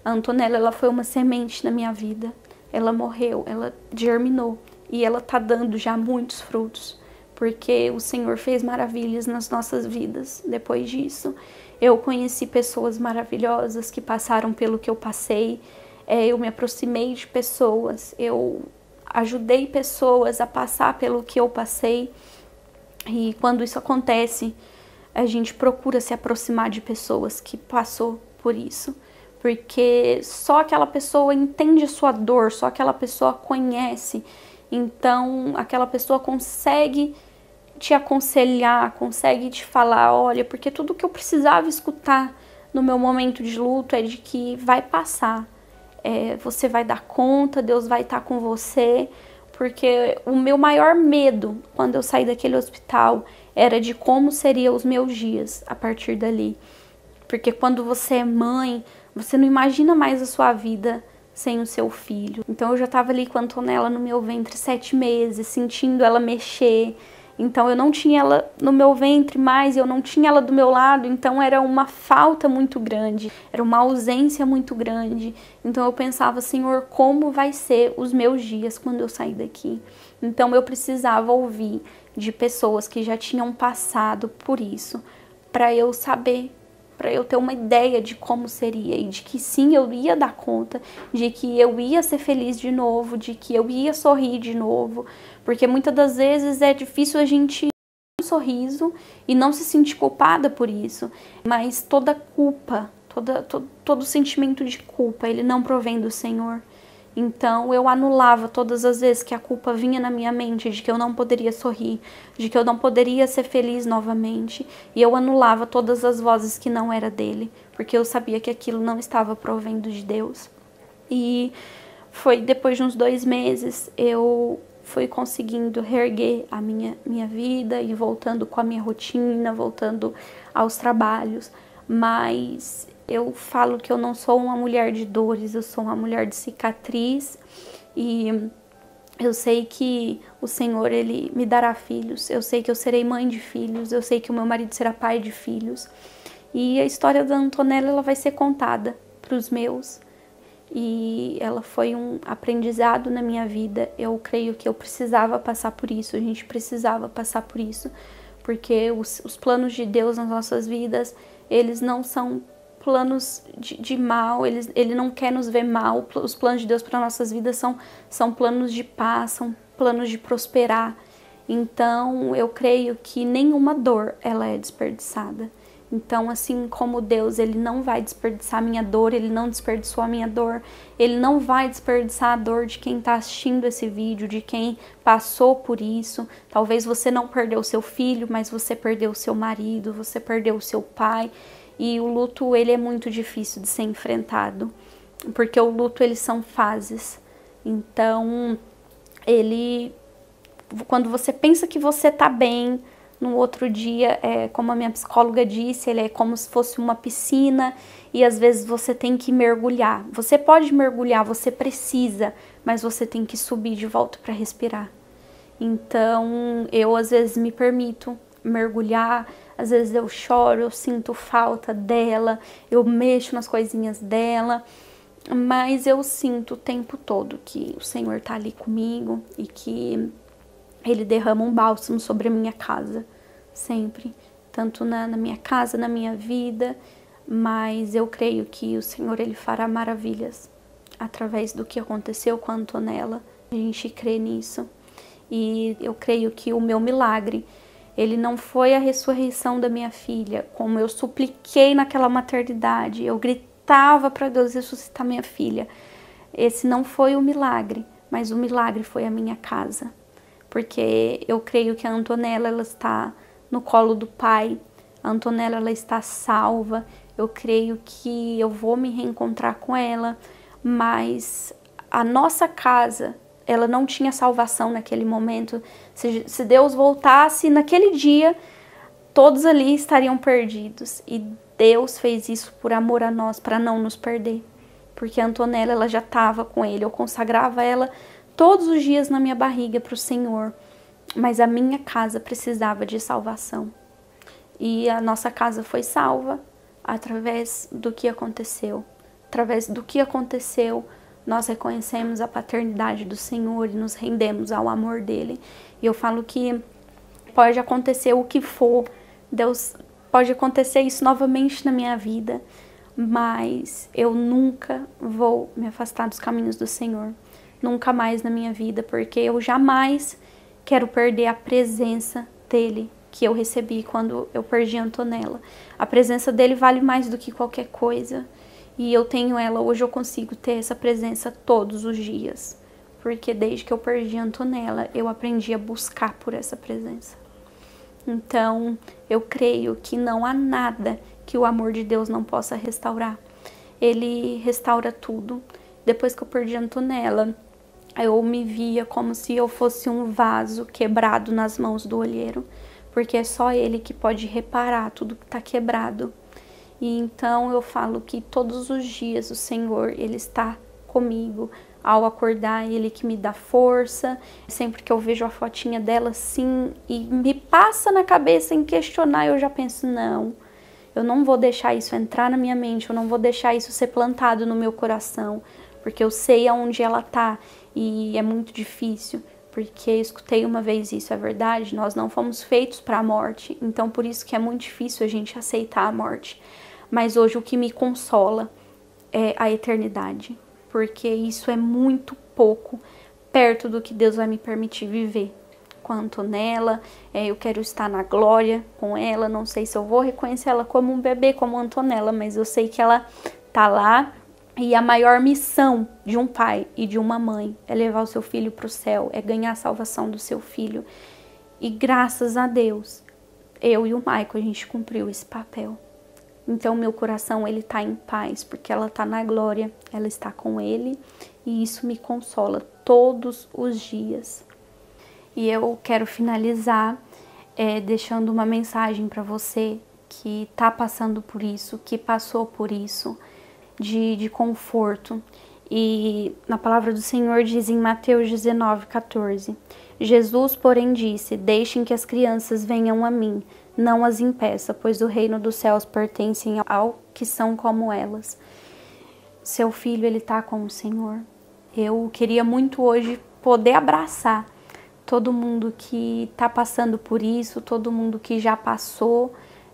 A Antonella, ela foi uma semente na minha vida. Ela morreu, ela germinou e ela tá dando já muitos frutos, porque o Senhor fez maravilhas nas nossas vidas. Depois disso, eu conheci pessoas maravilhosas que passaram pelo que eu passei. Eu me aproximei de pessoas, eu ajudei pessoas a passar pelo que eu passei. E quando isso acontece, a gente procura se aproximar de pessoas que passou por isso, porque só aquela pessoa entende a sua dor, só aquela pessoa conhece, então aquela pessoa consegue te aconselhar, consegue te falar, olha, porque tudo que eu precisava escutar no meu momento de luto é de que vai passar, você vai dar conta, Deus vai estar com você, porque o meu maior medo quando eu saí daquele hospital era de como seriam os meus dias a partir dali, porque quando você é mãe, você não imagina mais a sua vida sem o seu filho. Então eu já estava ali com a Antonella no meu ventre 7 meses, sentindo ela mexer. Então eu não tinha ela no meu ventre mais, eu não tinha ela do meu lado, então era uma falta muito grande, era uma ausência muito grande. Então eu pensava, Senhor, como vai ser os meus dias quando eu sair daqui? Então eu precisava ouvir de pessoas que já tinham passado por isso, para eu saber, para eu ter uma ideia de como seria e de que sim, eu ia dar conta, de que eu ia ser feliz de novo, de que eu ia sorrir de novo, porque muitas das vezes é difícil a gente ter um sorriso e não se sentir culpada por isso, mas toda culpa, todo sentimento de culpa, ele não provém do Senhor. Então eu anulava todas as vezes que a culpa vinha na minha mente de que eu não poderia sorrir, de que eu não poderia ser feliz novamente. E eu anulava todas as vozes que não era dele, porque eu sabia que aquilo não estava provendo de Deus. E foi depois de uns 2 meses eu fui conseguindo reerguer a minha vida e voltando com a minha rotina, voltando aos trabalhos, mas eu falo que eu não sou uma mulher de dores, eu sou uma mulher de cicatriz e eu sei que o Senhor, Ele me dará filhos, eu sei que eu serei mãe de filhos, eu sei que o meu marido será pai de filhos. E a história da Antonella, ela vai ser contada para os meus e ela foi um aprendizado na minha vida. Eu creio que eu precisava passar por isso, a gente precisava passar por isso, porque os planos de Deus nas nossas vidas, eles não são planos de mal, ele não quer nos ver mal. Os planos de Deus para nossas vidas são planos de paz, são planos de prosperar. Então eu creio que nenhuma dor ela é desperdiçada. Então, assim como Deus, Ele não vai desperdiçar a minha dor, Ele não desperdiçou a minha dor, Ele não vai desperdiçar a dor de quem está assistindo esse vídeo, de quem passou por isso. Talvez você não perdeu seu filho, mas você perdeu seu marido, você perdeu o seu pai. E o luto, ele é muito difícil de ser enfrentado, porque o luto, eles são fases. Então, quando você pensa que você tá bem, no outro dia, como a minha psicóloga disse, ele é como se fosse uma piscina e às vezes você tem que mergulhar. Você pode mergulhar, você precisa, mas você tem que subir de volta para respirar. Então, eu às vezes me permito mergulhar, às vezes eu choro, eu sinto falta dela, eu mexo nas coisinhas dela, mas eu sinto o tempo todo que o Senhor tá ali comigo e que Ele derrama um bálsamo sobre a minha casa, sempre, tanto na minha casa, na minha vida, mas eu creio que o Senhor, Ele fará maravilhas através do que aconteceu com a Antonella. A gente crê nisso e eu creio que o meu milagre, ele não foi a ressurreição da minha filha, como eu supliquei naquela maternidade, eu gritava para Deus ressuscitar minha filha. Esse não foi o milagre, mas o milagre foi a minha casa. Porque eu creio que a Antonella, ela está no colo do Pai, a Antonella, ela está salva, eu creio que eu vou me reencontrar com ela, mas a nossa casa, ela não tinha salvação naquele momento. Se Deus voltasse naquele dia, todos ali estariam perdidos, e Deus fez isso por amor a nós, para não nos perder, porque a Antonella, ela já estava com Ele, eu consagrava ela todos os dias na minha barriga para o Senhor, mas a minha casa precisava de salvação. E a nossa casa foi salva através do que aconteceu. Através do que aconteceu, nós reconhecemos a paternidade do Senhor e nos rendemos ao amor dEle. E eu falo que pode acontecer o que for, Deus, pode acontecer isso novamente na minha vida, mas eu nunca vou me afastar dos caminhos do Senhor. Nunca mais na minha vida, porque eu jamais quero perder a presença dEle que eu recebi quando eu perdi a Antonella. A presença dEle vale mais do que qualquer coisa, e eu tenho ela, hoje eu consigo ter essa presença todos os dias, porque desde que eu perdi a Antonella, eu aprendi a buscar por essa presença. Então, eu creio que não há nada que o amor de Deus não possa restaurar. Ele restaura tudo. Depois que eu perdi a Antonella, eu me via como se eu fosse um vaso quebrado nas mãos do olheiro, porque é só Ele que pode reparar tudo que está quebrado. E então eu falo que todos os dias o Senhor, Ele está comigo. Ao acordar, Ele que me dá força. Sempre que eu vejo a fotinha dela assim e me passa na cabeça em questionar, eu já penso, não, eu não vou deixar isso entrar na minha mente, eu não vou deixar isso ser plantado no meu coração, porque eu sei aonde ela tá e é muito difícil, porque escutei uma vez isso, é verdade, nós não fomos feitos para a morte, então por isso que é muito difícil a gente aceitar a morte. Mas hoje o que me consola é a eternidade, porque isso é muito pouco perto do que Deus vai me permitir viver com a Antonella. Eu quero estar na glória com ela, não sei se eu vou reconhecer ela como um bebê, como a Antonella, mas eu sei que ela tá lá. E a maior missão de um pai e de uma mãe é levar o seu filho para o céu, é ganhar a salvação do seu filho. E graças a Deus, eu e o Michael, a gente cumpriu esse papel. Então meu coração, ele tá em paz, porque ela tá na glória, ela está com Ele, e isso me consola todos os dias. E eu quero finalizar deixando uma mensagem para você que tá passando por isso, que passou por isso, de conforto. E na palavra do Senhor diz em Mateus 19:14, Jesus, porém, disse: deixem que as crianças venham a mim, não as impeça, pois o reino dos céus pertence ao que são como elas. Seu filho, ele tá com o Senhor. Eu queria muito hoje poder abraçar todo mundo que tá passando por isso, todo mundo que já passou.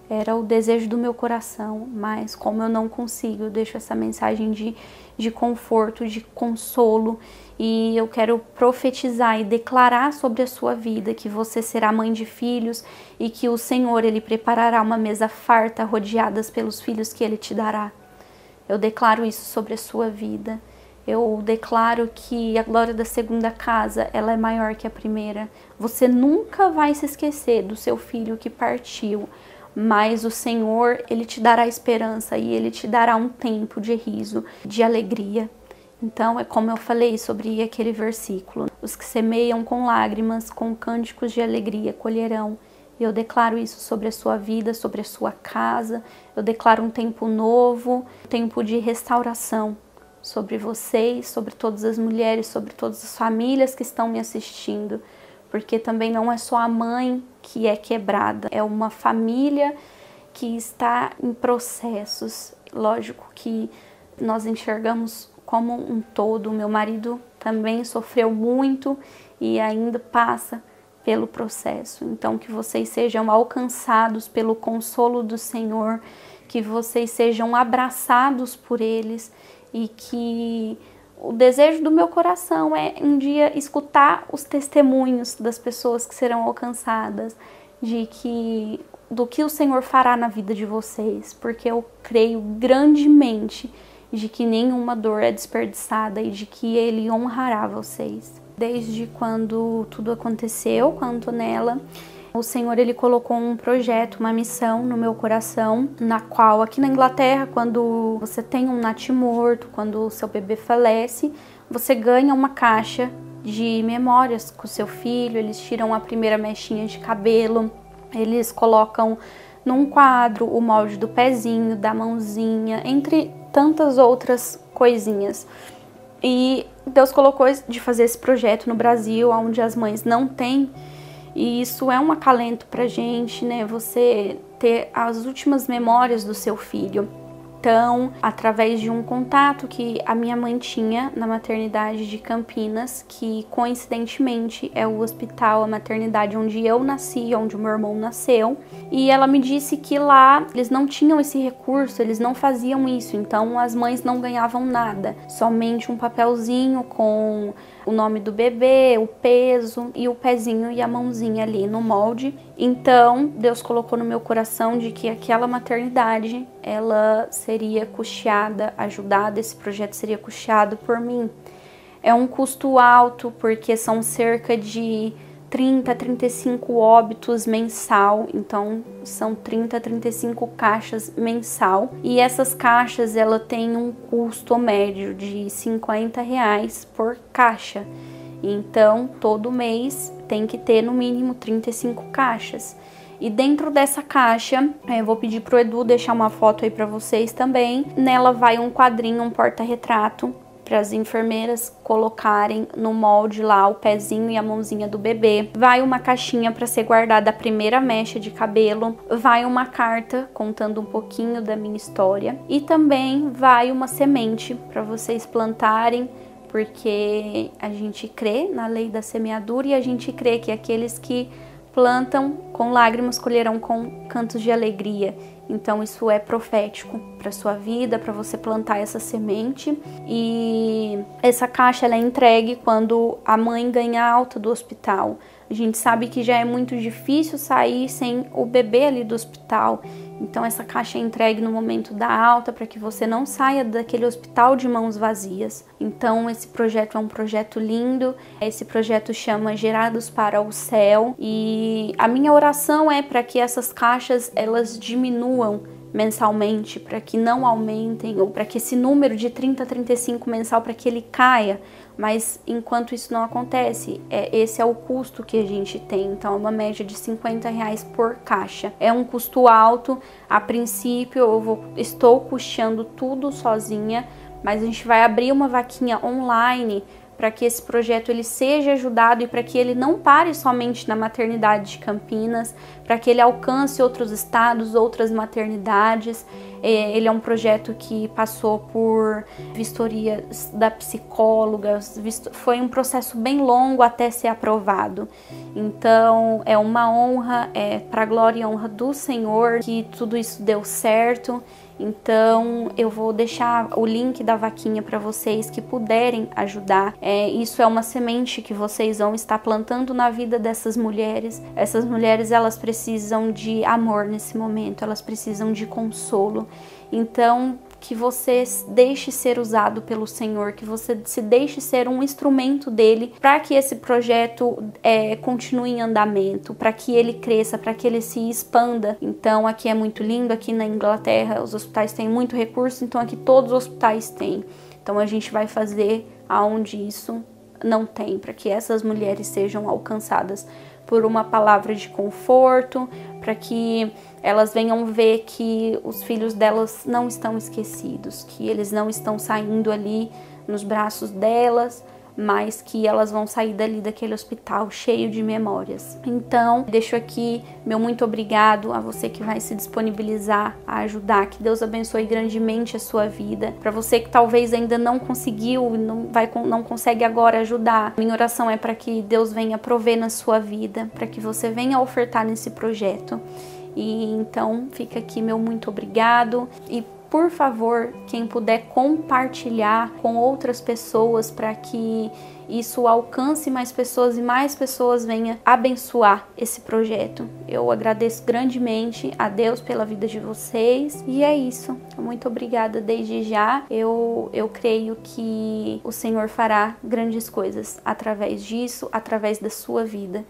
Era o desejo do meu coração, mas como eu não consigo, eu deixo essa mensagem de conforto, de consolo, e eu quero profetizar e declarar sobre a sua vida que você será mãe de filhos e que o Senhor, Ele preparará uma mesa farta, rodeadas pelos filhos que Ele te dará. Eu declaro isso sobre a sua vida. Eu declaro que a glória da segunda casa, ela é maior que a primeira. Você nunca vai se esquecer do seu filho que partiu, mas o Senhor, Ele te dará esperança e Ele te dará um tempo de riso, de alegria. Então, é como eu falei sobre aquele versículo: os que semeiam com lágrimas, com cânticos de alegria, colherão. E eu declaro isso sobre a sua vida, sobre a sua casa. Eu declaro um tempo novo, um tempo de restauração sobre vocês, sobre todas as mulheres, sobre todas as famílias que estão me assistindo. Porque também não é só a mãe que é quebrada, é uma família que está em processos. Lógico que nós enxergamos como um todo. O meu marido também sofreu muito e ainda passa pelo processo. Então, que vocês sejam alcançados pelo consolo do Senhor, que vocês sejam abraçados por eles, e que o desejo do meu coração é um dia escutar os testemunhos das pessoas que serão alcançadas, do que o Senhor fará na vida de vocês, porque eu creio grandemente de que nenhuma dor é desperdiçada e de que Ele honrará vocês. Desde quando tudo aconteceu com a Antonella, o Senhor, Ele colocou um projeto, uma missão no meu coração, na qual aqui na Inglaterra, quando você tem um natimorto, quando o seu bebê falece, você ganha uma caixa de memórias com o seu filho. Eles tiram a primeira mechinha de cabelo, eles colocam num quadro o molde do pezinho, da mãozinha, entre tantas outras coisinhas. E Deus colocou de fazer esse projeto no Brasil, onde as mães não têm. E isso é um acalento pra gente, né? Você ter as últimas memórias do seu filho. Então, através de um contato que a minha mãe tinha na maternidade de Campinas, que coincidentemente é o hospital, a maternidade onde eu nasci, onde o meu irmão nasceu, e ela me disse que lá eles não tinham esse recurso, eles não faziam isso, então as mães não ganhavam nada, somente um papelzinho com o nome do bebê, o peso e o pezinho e a mãozinha ali no molde. Então, Deus colocou no meu coração de que aquela maternidade, ela seria custeada, ajudada, esse projeto seria custeado por mim. É um custo alto, porque são cerca de 30 a 35 óbitos mensal, então são 30 a 35 caixas mensal, e essas caixas ela tem um custo médio de R$50 por caixa, então todo mês tem que ter no mínimo 35 caixas. E dentro dessa caixa, eu vou pedir pro Edu deixar uma foto aí para vocês também. Nela vai um quadrinho, um porta-retrato, para as enfermeiras colocarem no molde lá o pezinho e a mãozinha do bebê. Vai uma caixinha para ser guardada a primeira mecha de cabelo. Vai uma carta contando um pouquinho da minha história. E também vai uma semente para vocês plantarem, porque a gente crê na lei da semeadura e a gente crê que aqueles que plantam com lágrimas colherão com cantos de alegria. Então isso é profético para sua vida, para você plantar essa semente. E essa caixa ela é entregue quando a mãe ganha alta do hospital. A gente sabe que já é muito difícil sair sem o bebê ali do hospital. Então essa caixa é entregue no momento da alta para que você não saia daquele hospital de mãos vazias. Então esse projeto é um projeto lindo. Esse projeto chama Gerados para o Céu. E a minha oração é para que essas caixas elas diminuam mensalmente, para que não aumentem, ou para que esse número de 30 a 35 mensal, para que ele caia. Mas enquanto isso não acontece, esse é o custo que a gente tem. Então é uma média de R$50 por caixa. É um custo alto. A princípio estou custeando tudo sozinha, mas a gente vai abrir uma vaquinha online para que esse projeto ele seja ajudado e para que ele não pare somente na maternidade de Campinas, para que ele alcance outros estados, outras maternidades. Ele é um projeto que passou por vistoria da psicóloga, foi um processo bem longo até ser aprovado. Então é uma honra, para a glória e honra do Senhor que tudo isso deu certo. Então eu vou deixar o link da vaquinha para vocês que puderem ajudar. Isso é uma semente que vocês vão estar plantando na vida dessas mulheres. Essas mulheres, elas precisam de amor nesse momento, elas precisam de consolo. Então que você deixe ser usado pelo Senhor, que você se deixe ser um instrumento dele para que esse projeto continue em andamento, para que ele cresça, para que ele se expanda. Então aqui é muito lindo, aqui na Inglaterra os hospitais têm muito recurso, então aqui todos os hospitais têm. Então a gente vai fazer aonde isso não tem, para que essas mulheres sejam alcançadas por uma palavra de conforto, para que elas venham ver que os filhos delas não estão esquecidos, que eles não estão saindo ali nos braços delas, mas que elas vão sair dali daquele hospital cheio de memórias. Então, deixo aqui meu muito obrigado a você que vai se disponibilizar a ajudar. Que Deus abençoe grandemente a sua vida. Para você que talvez ainda não conseguiu, não consegue agora ajudar, minha oração é para que Deus venha prover na sua vida, para que você venha ofertar nesse projeto. E então, fica aqui meu muito obrigado. E por favor, quem puder compartilhar com outras pessoas para que isso alcance mais pessoas e mais pessoas venham abençoar esse projeto. Eu agradeço grandemente a Deus pela vida de vocês e é isso. Muito obrigada desde já. Eu creio que o Senhor fará grandes coisas através disso, através da sua vida.